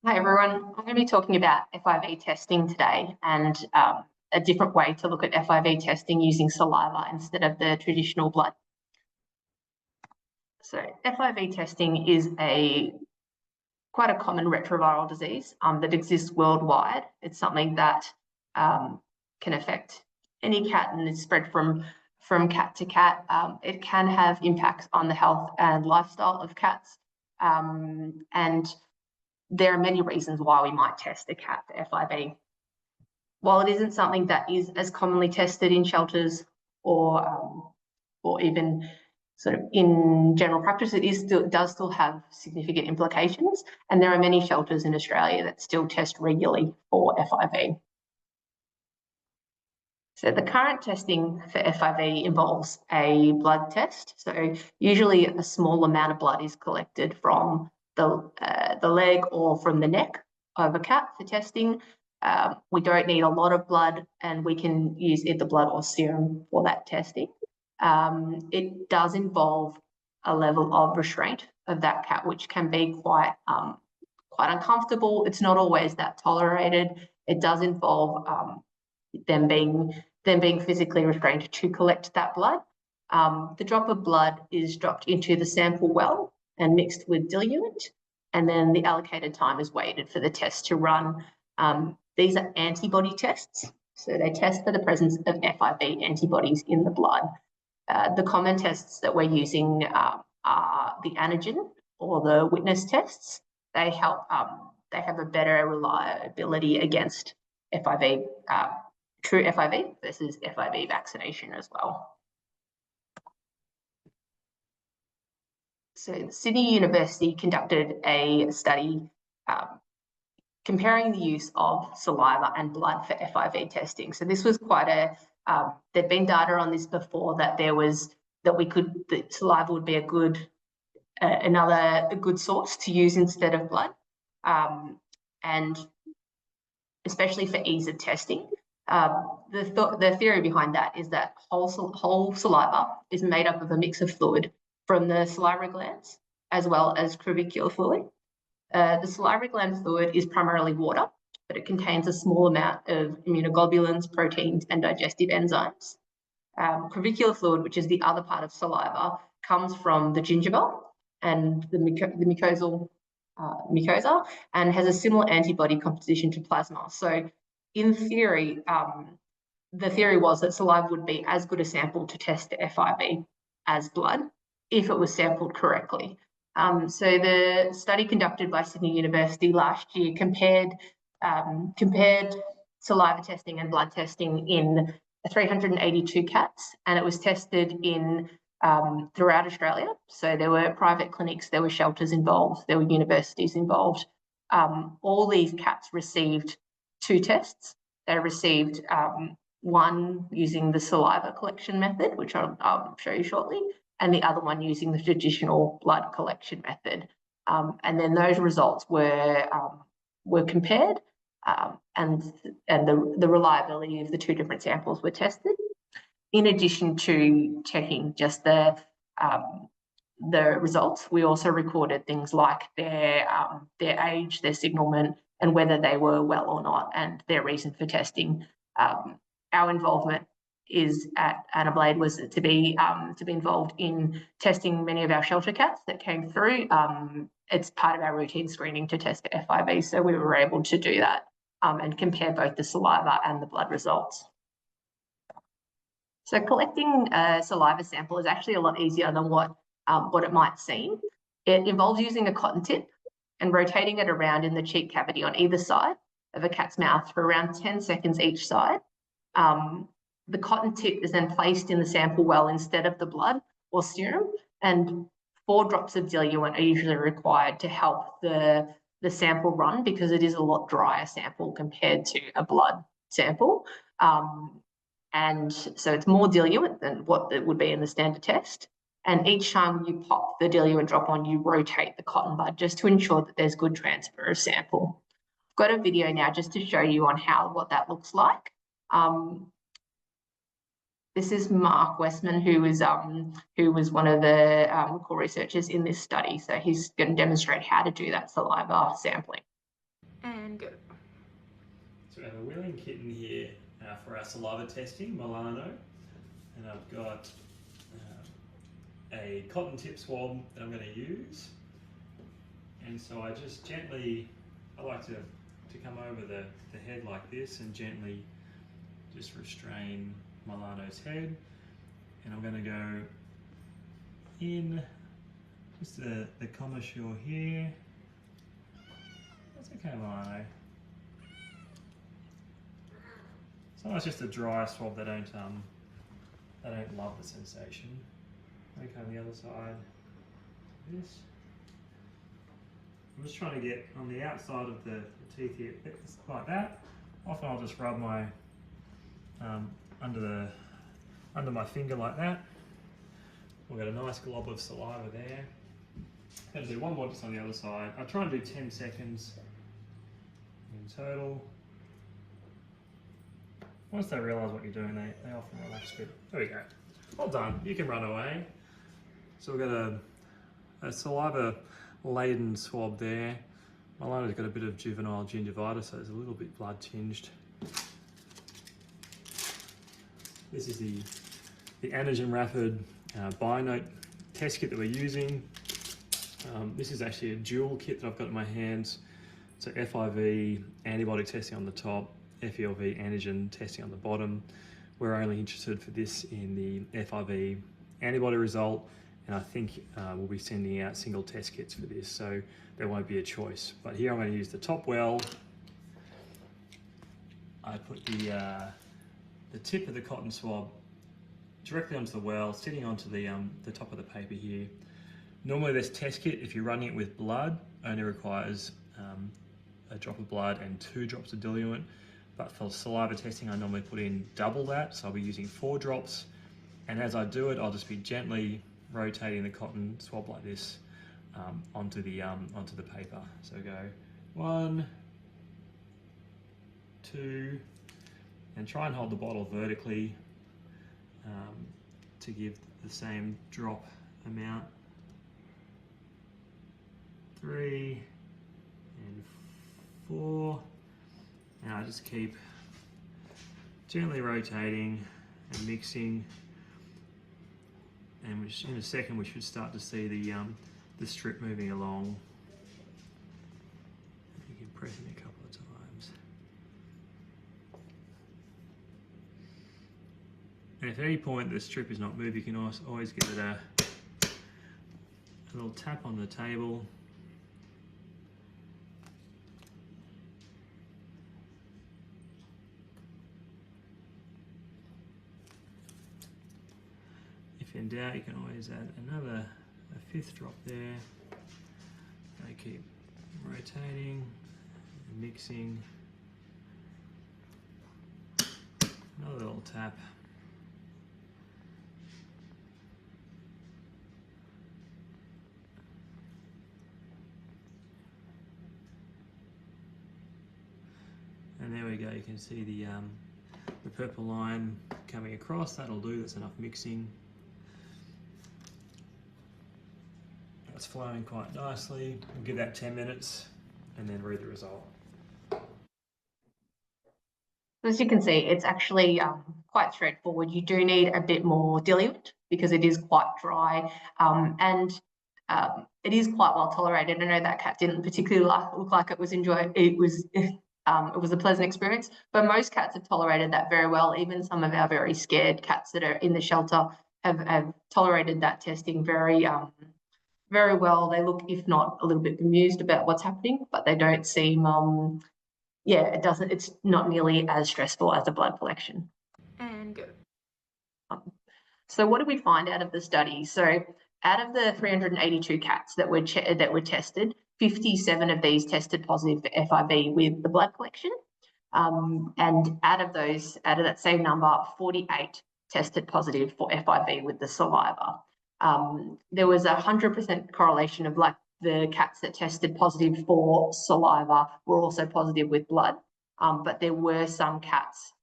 Hi everyone, I'm going to be talking about FIV testing today and a different way to look at FIV testing using saliva instead of the traditional blood. So FIV testing is quite a common retroviral disease that exists worldwide. It's something that can affect any cat and is spread from cat to cat. It can have impacts on the health and lifestyle of cats, and there are many reasons why we might test a cat for FIV. While it isn't something that is as commonly tested in shelters or even sort of in general practice, it does still have significant implications, and there are many shelters in Australia that still test regularly for FIV. So the current testing for FIV involves a blood test. So usually a small amount of blood is collected from the leg or from the neck of a cat for testing. We don't need a lot of blood, and we can use either blood or serum for that testing. It does involve a level of restraint of that cat, which can be quite uncomfortable. It's not always that tolerated. It does involve them being physically restrained to collect that blood. The drop of blood is dropped into the sample well and mixed with diluent, and then the allocated time is waited for the test to run. These are antibody tests, so they test for the presence of FIV antibodies in the blood. The common tests that we're using are the antigen or the witness tests. They help. They have a better reliability against FIV, true FIV versus FIV vaccination as well. So Sydney University conducted a study comparing the use of saliva and blood for FIV testing. So this was quite there'd been data on this before that saliva would be a good source to use instead of blood, and especially for ease of testing. The theory behind that is that whole saliva is made up of a mix of fluid from the salivary glands as well as crevicular fluid. The salivary gland fluid is primarily water, but it contains a small amount of immunoglobulins, proteins, and digestive enzymes. Crevicular fluid, which is the other part of saliva, comes from the gingiva and the mucosa, and has a similar antibody composition to plasma. So in theory, the theory was that saliva would be as good a sample to test for FIV as blood if it was sampled correctly. So the study conducted by Sydney University last year compared saliva testing and blood testing in 382 cats, and it was tested in throughout Australia. So there were private clinics, there were shelters involved, there were universities involved. All these cats received 2 tests. They received one using the saliva collection method, which I'll show you shortly, and the other one using the traditional blood collection method. And then those results were compared, and the reliability of the 2 different samples were tested. In addition to checking just the results, we also recorded things like their age, their signalment, and whether they were well or not, and their reason for testing. Our involvement is at Adelaide was to be involved in testing many of our shelter cats that came through. It's part of our routine screening to test for FIV, so we were able to do that and compare both the saliva and the blood results. So collecting a saliva sample is actually a lot easier than what it might seem. It involves using a cotton tip and rotating it around in the cheek cavity on either side of a cat's mouth for around 10 seconds each side. The cotton tip is then placed in the sample well instead of the blood or serum, and 4 drops of diluent are usually required to help the sample run, because it is a lot drier sample compared to a blood sample. And so it's more diluent than what it would be in the standard test. And each time you pop the diluent drop on, you rotate the cotton bud just to ensure that there's good transfer of sample. I've got a video now just to show you on what that looks like. This is Mark Westman, who was one of the core researchers in this study. So he's going to demonstrate how to do that saliva sampling. And go. So we have a willing kitten here for our saliva testing, Milano, and I've got a cotton tip swab that I'm going to use. And so I just gently, I like to come over the head like this and gently just restrain Milano's head. And I'm going to go in just the commissure here. That's okay, Milano. Sometimes just a dry swab, they don't love the sensation. Okay, on the other side, this. I'm just trying to get on the outside of the teeth here, like that. Often I'll just rub my under my finger like that. We've got a nice glob of saliva there. I'm going to do one more just on the other side. I try and do 10 seconds in total. Once they realise what you're doing, they often relax a bit. There we go. All done. You can run away. So we've got a saliva-laden swab there. Milano's got a bit of juvenile gingivitis, so it's a little bit blood tinged. This is the antigen rapid binote test kit that we're using. This is actually a dual kit that I've got in my hands. So FIV antibody testing on the top, FELV antigen testing on the bottom. We're only interested for this in the FIV antibody result, and I think we'll be sending out single test kits for this, so there won't be a choice. But here I'm going to use the top well. I put the tip of the cotton swab directly onto the well, sitting onto the top of the paper here. Normally this test kit, if you're running it with blood, only requires a drop of blood and 2 drops of diluent. But for saliva testing, I normally put in double that, so I'll be using 4 drops. And as I do it, I'll just be gently rotating the cotton swab like this onto the paper. So go 1, 2, and try and hold the bottle vertically to give the same drop amount. 3 and 4. And I just keep gently rotating and mixing, and in a second we should start to see the strip moving along. You can press it a couple of times. And if at any point the strip is not moving, you can always give it a little tap on the table. If in doubt, you can always add a 5th drop there. I keep rotating and mixing. Another little tap. And there we go, you can see the purple line coming across. That'll do, that's enough mixing. It's flowing quite nicely. We'll give that 10 minutes and then read the result. As you can see, it's actually quite straightforward. You do need a bit more diluent because it is quite dry, and it is quite well tolerated. I know that cat didn't particularly look like it was enjoying. It was a pleasant experience, but most cats have tolerated that very well. Even some of our very scared cats that are in the shelter have tolerated that testing very well. They look, if not a little bit bemused about what's happening, but they don't seem, it's not nearly as stressful as a blood collection. And go. So what did we find out of the study? So out of the 382 cats that were tested, 57 of these tested positive for FIV with the blood collection. And out of that same number, 48 tested positive for FIV with the saliva. There was 100% correlation of the cats that tested positive for saliva were also positive with blood, but there were some cats.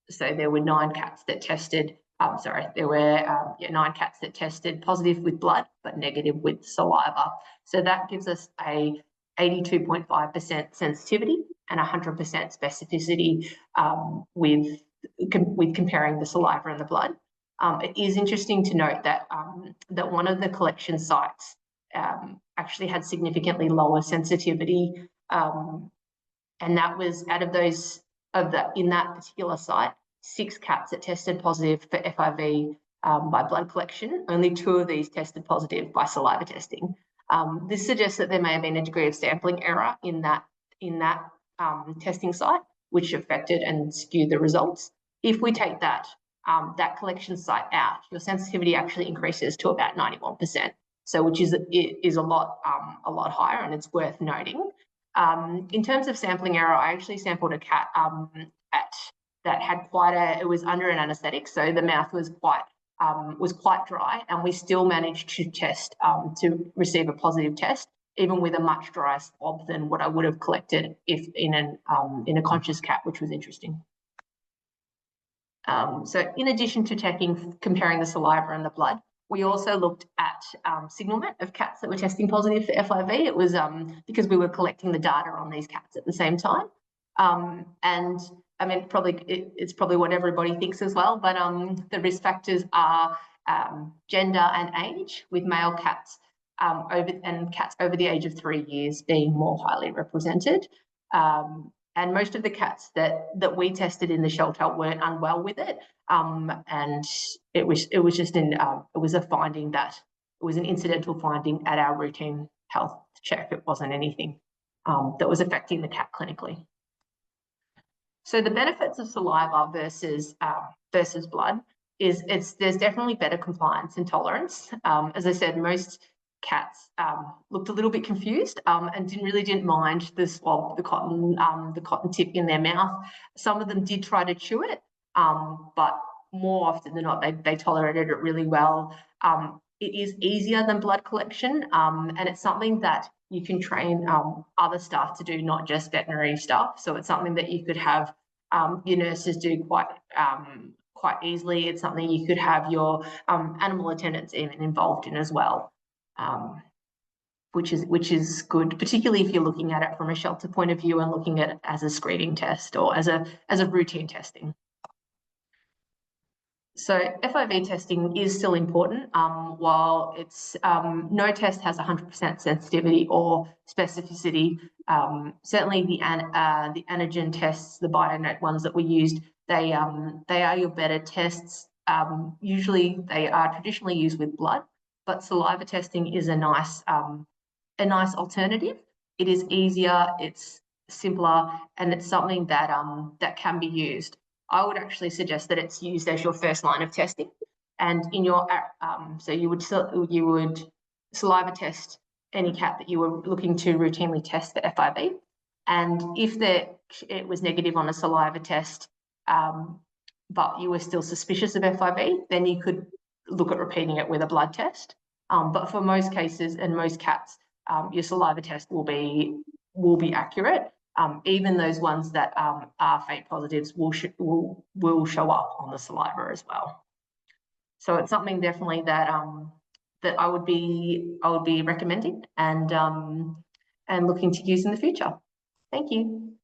So there were 9 cats that tested. There were 9 cats that tested positive with blood but negative with saliva. So that gives us a 82.5% sensitivity and 100% specificity with comparing the saliva and the blood. It is interesting to note that that one of the collection sites actually had significantly lower sensitivity, and that was out of those in that particular site, 6 cats that tested positive for FIV by blood collection. Only 2 of these tested positive by saliva testing. This suggests that there may have been a degree of sampling error in that testing site, which affected and skewed the results. If we take that collection site out, your sensitivity actually increases to about 91%. So, which is a lot higher, and it's worth noting. In terms of sampling error, I actually sampled a cat that had it was under an anaesthetic, so the mouth was quite dry, and we still managed to test to receive a positive test, even with a much drier swab than what I would have collected if in a conscious cat, which was interesting. So in addition to comparing the saliva and the blood, we also looked at signalment of cats that were testing positive for FIV. It was because we were collecting the data on these cats at the same time. And I mean, it's probably what everybody thinks as well, but the risk factors are gender and age, with male cats cats over the age of 3 years being more highly represented. And most of the cats that we tested in the shelter weren't unwell with it, and it was a finding that it was an incidental finding at our routine health check. It wasn't anything that was affecting the cat clinically. So the benefits of saliva versus blood is there's definitely better compliance and tolerance. As I said, most cats looked a little bit confused and didn't mind the swab, the cotton tip in their mouth. Some of them did try to chew it, but more often than not, they tolerated it really well. It is easier than blood collection, and it's something that you can train other staff to do, not just veterinary staff. So it's something that you could have your nurses do quite easily. It's something you could have your animal attendants even involved in as well. Which is good, particularly if you're looking at it from a shelter point of view and looking at it as a screening test or as a routine testing. So FIV testing is still important. While it's no test has 100% sensitivity or specificity, certainly the antigen tests, the BioNote ones that we used, they are your better tests. Usually they are traditionally used with blood, but saliva testing is a nice alternative. It is easier, it's simpler, and it's something that that can be used. I would actually suggest that it's used as your first line of testing, and in your so you would saliva test any cat that you were looking to routinely test for FIV, and if it was negative on a saliva test, but you were still suspicious of FIV, then you could look at repeating it with a blood test. But for most cases and most cats, your saliva test will be accurate. Even those ones that are fake positives will show up on the saliva as well. So it's something definitely that that I would be recommending and looking to use in the future. Thank you.